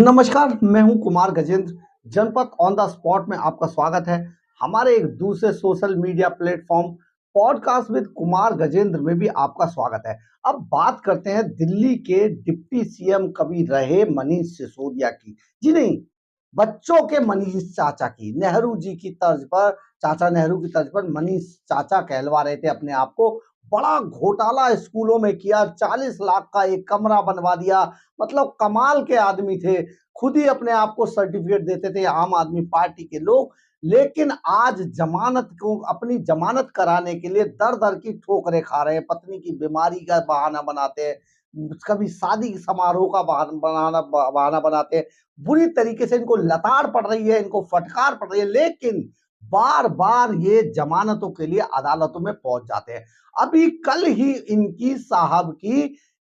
नमस्कार, मैं हूं कुमार गजेंद्र। जनपद ऑन द स्पॉट में आपका स्वागत है। हमारे एक दूसरे social media platform podcast with Kumar Gajendra में भी आपका स्वागत है। अब बात करते हैं दिल्ली के डिप्टी सीएम कभी रहे मनीष सिसोदिया की। जी नहीं, बच्चों के मनीष चाचा की। नेहरू जी की तर्ज पर, चाचा नेहरू की तर्ज पर मनीष चाचा कहलवा रहे थे अपने आप को। बड़ा घोटाला स्कूलों में किया, 40 लाख का एक कमरा बनवा दिया। मतलब कमाल के आदमी थे, खुद ही अपने आप को सर्टिफिकेट देते थे आम आदमी पार्टी के लोग। लेकिन आज जमानत को, अपनी जमानत कराने के लिए दर दर की ठोकरें खा रहे हैं। पत्नी की बीमारी का बहाना बनाते हैं, कभी शादी समारोह का बहाना बनाते हैं। बुरी तरीके से इनको लताड़ पड़ रही है, इनको फटकार पड़ रही है, लेकिन बार बार ये जमानतों के लिए अदालतों में पहुंच जाते हैं। अभी कल ही इनकी साहब की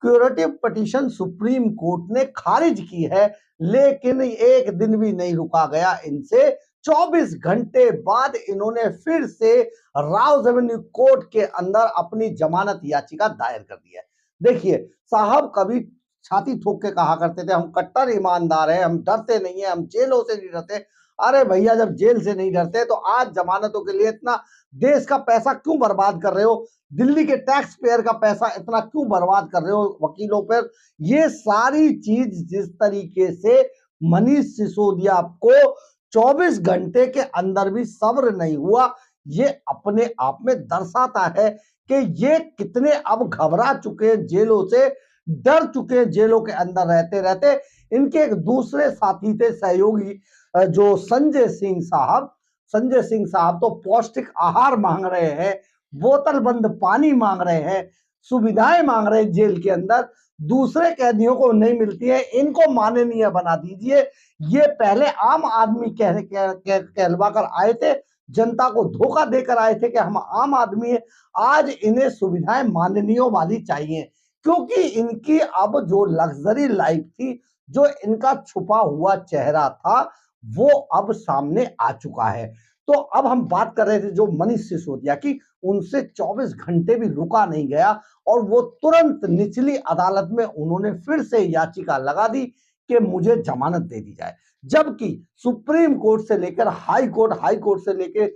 क्यूरेटिव पिटीशन सुप्रीम कोर्ट ने खारिज की है, लेकिन एक दिन भी नहीं रुका गया इनसे। 24 घंटे बाद इन्होंने फिर से राउज एवेन्यू कोर्ट के अंदर अपनी जमानत याचिका दायर कर दी है। देखिए, साहब कभी छाती ठोक के कहा करते थे हम कट्टर ईमानदार हैं, हम डरते नहीं है, हम जेलों से नहीं डरते। अरे भैया, जब जेल से नहीं डरते तो आज जमानतों के लिए इतना देश का पैसा क्यों बर्बाद कर रहे हो? दिल्ली के टैक्स पेयर का पैसा इतना क्यों बर्बाद कर रहे हो वकीलों पर? ये सारी चीज जिस तरीके से मनीष सिसोदिया को 24 घंटे के अंदर भी सब्र नहीं हुआ, ये अपने आप में दर्शाता है कि ये कितने अब घबरा चुके हैं, जेलों से डर चुके हैं, जेलों के अंदर रहते रहते। इनके एक दूसरे साथी थे, सहयोगी, जो संजय सिंह साहब तो पौष्टिक आहार मांग रहे हैं, बोतल बंद पानी मांग रहे हैं, सुविधाएं मांग रहे हैं जेल के अंदर। दूसरे कैदियों को नहीं मिलती है, इनको माननीय बना दीजिए। ये पहले आम आदमी कहलवा कर आए थे, जनता को धोखा देकर आए थे कि हम आम आदमी है। आज इन्हें सुविधाएं माननीयों वाली चाहिए, क्योंकि इनकी अब जो लग्जरी लाइफ थी, जो इनका छुपा हुआ चेहरा था, वो अब सामने आ चुका है। तो अब हम बात कर रहे थे जो मनीष सिसोदिया की, उनसे 24 घंटे भी रुका नहीं गया और वो तुरंत निचली अदालत में उन्होंने फिर से याचिका लगा दी कि मुझे जमानत दे दी जाए। जबकि सुप्रीम कोर्ट से लेकर हाई कोर्ट से लेकर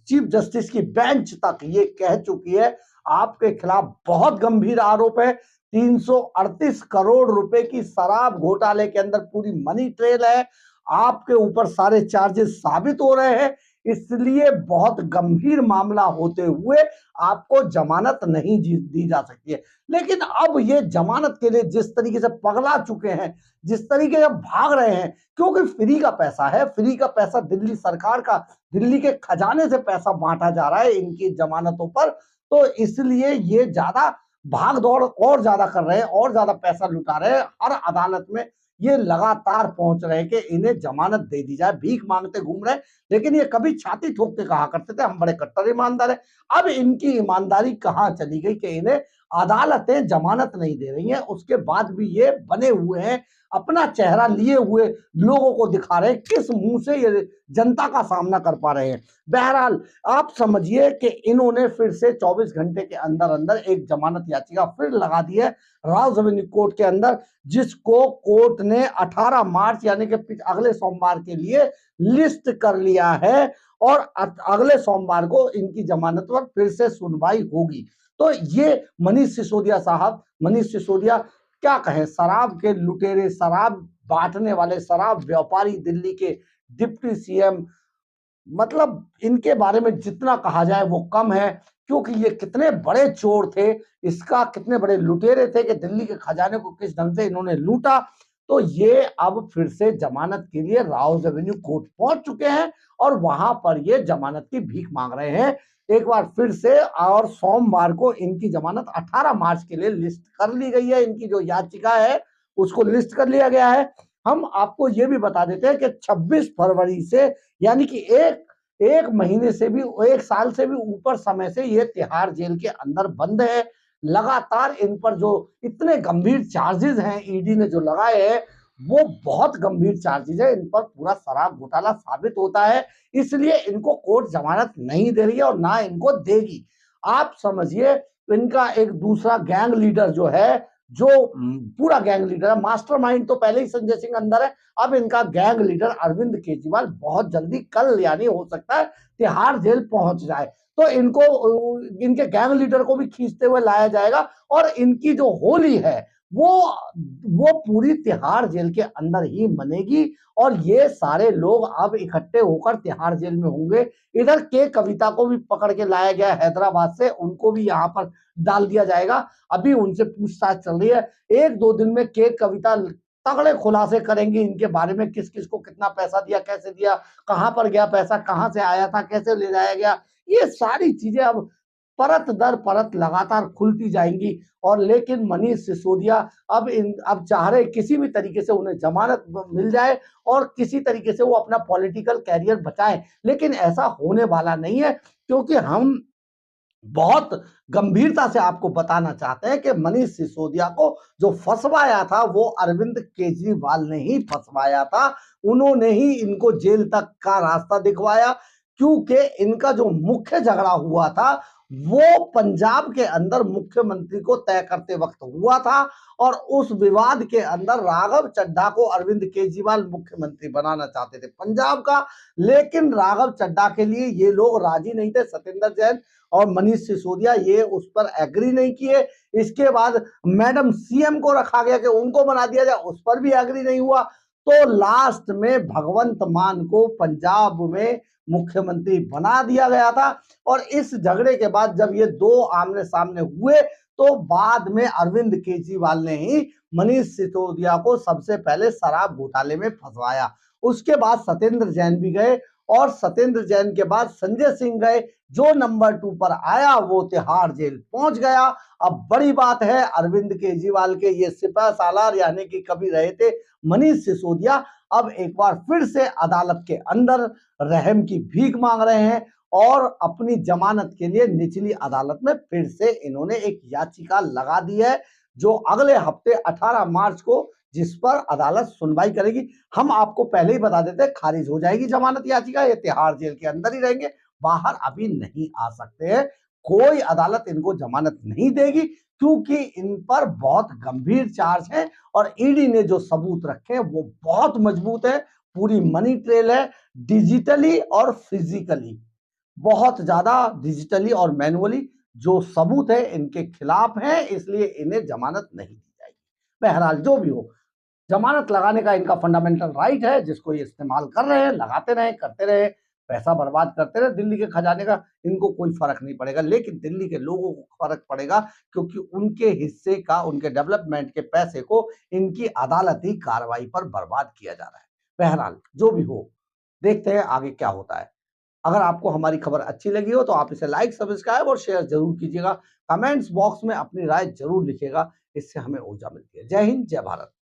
चीफ जस्टिस की बेंच तक ये कह चुकी है आपके खिलाफ बहुत गंभीर आरोप है। 338 करोड़ रुपए की शराब घोटाले के अंदर पूरी मनी ट्रेल है, आपके ऊपर सारे चार्जेस साबित हो रहे हैं, इसलिए बहुत गंभीर मामला होते हुए आपको जमानत नहीं दी जा सकती है। लेकिन अब ये जमानत के लिए जिस तरीके से पगला चुके हैं, जिस तरीके से भाग रहे हैं, क्योंकि फ्री का पैसा है, फ्री का पैसा दिल्ली सरकार का, दिल्ली के खजाने से पैसा बांटा जा रहा है इनकी जमानतों पर, तो इसलिए ये ज्यादा भाग दौड़ और ज्यादा कर रहे हैं और ज्यादा पैसा लुटा रहे हैं। हर अदालत में ये लगातार पहुंच रहे हैं कि इन्हें जमानत दे दी जाए, भीख मांगते घूम रहे हैं। लेकिन ये कभी छाती ठोक के कहा करते थे हम बड़े कट्टर ईमानदार हैं। अब इनकी ईमानदारी कहां चली गई कि इन्हें अदालतें जमानत नहीं दे रही हैं, उसके बाद भी ये बने हुए हैं, अपना चेहरा लिए हुए लोगों को दिखा रहे हैं, किस मुंह से ये जनता का सामना कर पा रहे हैं। बहरहाल आप समझिए कि इन्होंने फिर से 24 घंटे के अंदर अंदर एक जमानत याचिका फिर लगा दी है राउज एवेन्यू कोर्ट के अंदर, जिसको कोर्ट ने 18 मार्च यानी कि अगले सोमवार के लिए लिस्ट कर लिया है और अगले सोमवार को इनकी जमानत पर फिर से सुनवाई होगी। तो ये मनीष सिसोदिया क्या कहें, शराब के लुटेरे, शराब बांटने वाले, शराब व्यापारी, दिल्ली के डिप्टी सीएम, मतलब इनके बारे में जितना कहा जाए वो कम है, क्योंकि ये कितने बड़े चोर थे, इसका कितने बड़े लुटेरे थे कि दिल्ली के खजाने को किस ढंग से इन्होंने लूटा। तो ये अब फिर से जमानत के लिए राउज एवेन्यू कोर्ट पहुंच चुके हैं और वहां पर ये जमानत की भीख मांग रहे हैं एक बार फिर से। और सोमवार को इनकी जमानत 18 मार्च के लिए लिस्ट कर ली गई है, इनकी जो याचिका है उसको लिस्ट कर लिया गया है। हम आपको ये भी बता देते हैं कि 26 फरवरी से, यानी कि एक महीने से भी, एक साल से भी ऊपर समय से ये तिहाड़ जेल के अंदर बंद है। लगातार इन पर जो इतने गंभीर चार्जेस हैं ईडी ने जो लगाए हैं, वो बहुत गंभीर चार्जेस है, इन पर पूरा शराब घोटाला साबित होता है, इसलिए इनको कोर्ट जमानत नहीं दे रही है और ना इनको देगी। आप समझिए, इनका एक दूसरा गैंग लीडर जो है जो पूरा गैंग लीडर है, मास्टरमाइंड तो पहले ही संजय सिंह अंदर है, अब इनका गैंग लीडर अरविंद केजरीवाल बहुत जल्दी कल यानी हो सकता है तिहाड़ जेल पहुंच जाए, तो इनको इनके गैंग लीडर को भी खींचते हुए लाया जाएगा और इनकी जो होली है वो वो पूरी तिहाड़ जेल के अंदर ही मनेगी और ये सारे लोग अब इकट्ठे होकर तिहाड़ जेल में होंगे। इधर के कविता को भी पकड़ के लाया गया हैदराबाद से, उनको भी यहाँ पर डाल दिया जाएगा। अभी उनसे पूछताछ चल रही है, एक दो दिन में के कविता तगड़े खुलासे करेंगे इनके बारे में, किस किस को कितना पैसा दिया, कैसे दिया, कहां पर गया पैसा, कहां से आया था, कैसे ले जाया गया, ये सारी चीजें अब परत दर परत लगातार खुलती जाएंगी। और लेकिन मनीष सिसोदिया अब चाह रहे किसी भी तरीके से उन्हें जमानत मिल जाए और किसी तरीके से वो अपना पॉलिटिकल कैरियर बचाएं, लेकिन ऐसा होने वाला नहीं है, क्योंकि हम बहुत गंभीरता से आपको बताना चाहते हैं कि मनीष सिसोदिया को जो फंसवाया था वो अरविंद केजरीवाल ने ही फंसवाया था, उन्होंने ही इनको जेल तक का रास्ता दिखवाया, क्योंकि इनका जो मुख्य झगड़ा हुआ था वो पंजाब के अंदर मुख्यमंत्री को तय करते वक्त हुआ था और उस विवाद के अंदर राघव चड्ढा को अरविंद केजरीवाल मुख्यमंत्री बनाना चाहते थे पंजाब का, लेकिन राघव चड्ढा के लिए ये लोग राजी नहीं थे, सत्येंद्र जैन और मनीष सिसोदिया ये उस पर एग्री नहीं किए। इसके बाद मैडम सीएम को रखा गया कि उनको बना दिया जाए, उस पर भी एग्री नहीं हुआ, तो लास्ट में भगवंत मान को पंजाब में मुख्यमंत्री बना दिया गया था। और इस झगड़े के बाद जब ये दो आमने सामने हुए तो बाद में अरविंद केजरीवाल ने ही मनीष सिसोदिया को सबसे पहले शराब घोटाले में फंसवाया, उसके बाद सत्येंद्र जैन भी गए और सत्येंद्र जैन के बाद संजय सिंह गए, जो नंबर 2 पर आया वो तिहाड़ जेल पहुंच गया। अब बड़ी बात है अरविंद केजरीवाल के ये सिपह सालार यानी कि कभी रहे थे मनीष सिसोदिया, अब एक बार फिर से अदालत के अंदर रहम की भीख मांग रहे हैं और अपनी जमानत के लिए निचली अदालत में फिर से इन्होंने एक याचिका लगा दी है, जो अगले हफ्ते 18 मार्च को जिस पर अदालत सुनवाई करेगी। हम आपको पहले ही बता देते हैं खारिज हो जाएगी जमानत याचिका, ये तिहाड़ जेल के अंदर ही रहेंगे, बाहर अभी नहीं आ सकते हैं, कोई अदालत इनको जमानत नहीं देगी, क्योंकि इन पर बहुत गंभीर चार्ज है और ईडी ने जो सबूत रखे हैं वो बहुत मजबूत है, पूरी मनी ट्रेल है, डिजिटली और फिजिकली, बहुत ज्यादा डिजिटली और मैनुअली जो सबूत है इनके खिलाफ है, इसलिए इन्हें जमानत नहीं दी जाएगी। बहरहाल जो भी हो, जमानत लगाने का इनका फंडामेंटल राइट है, जिसको ये इस्तेमाल कर रहे हैं, लगाते रहे, करते रहे, पैसा बर्बाद करते रहे, दिल्ली के खजाने का इनको कोई फर्क नहीं पड़ेगा, लेकिन दिल्ली के लोगों को फर्क पड़ेगा, क्योंकि उनके हिस्से का, उनके डेवलपमेंट के पैसे को इनकी अदालती कार्रवाई पर बर्बाद किया जा रहा है। बहरहाल जो भी हो, देखते हैं आगे क्या होता है। अगर आपको हमारी खबर अच्छी लगी हो तो आप इसे लाइक, सब्सक्राइब और शेयर जरूर कीजिएगा। कमेंट्स बॉक्स में अपनी राय जरूर लिखिएगा, इससे हमें ऊर्जा मिलती है। जय हिंद, जय भारत।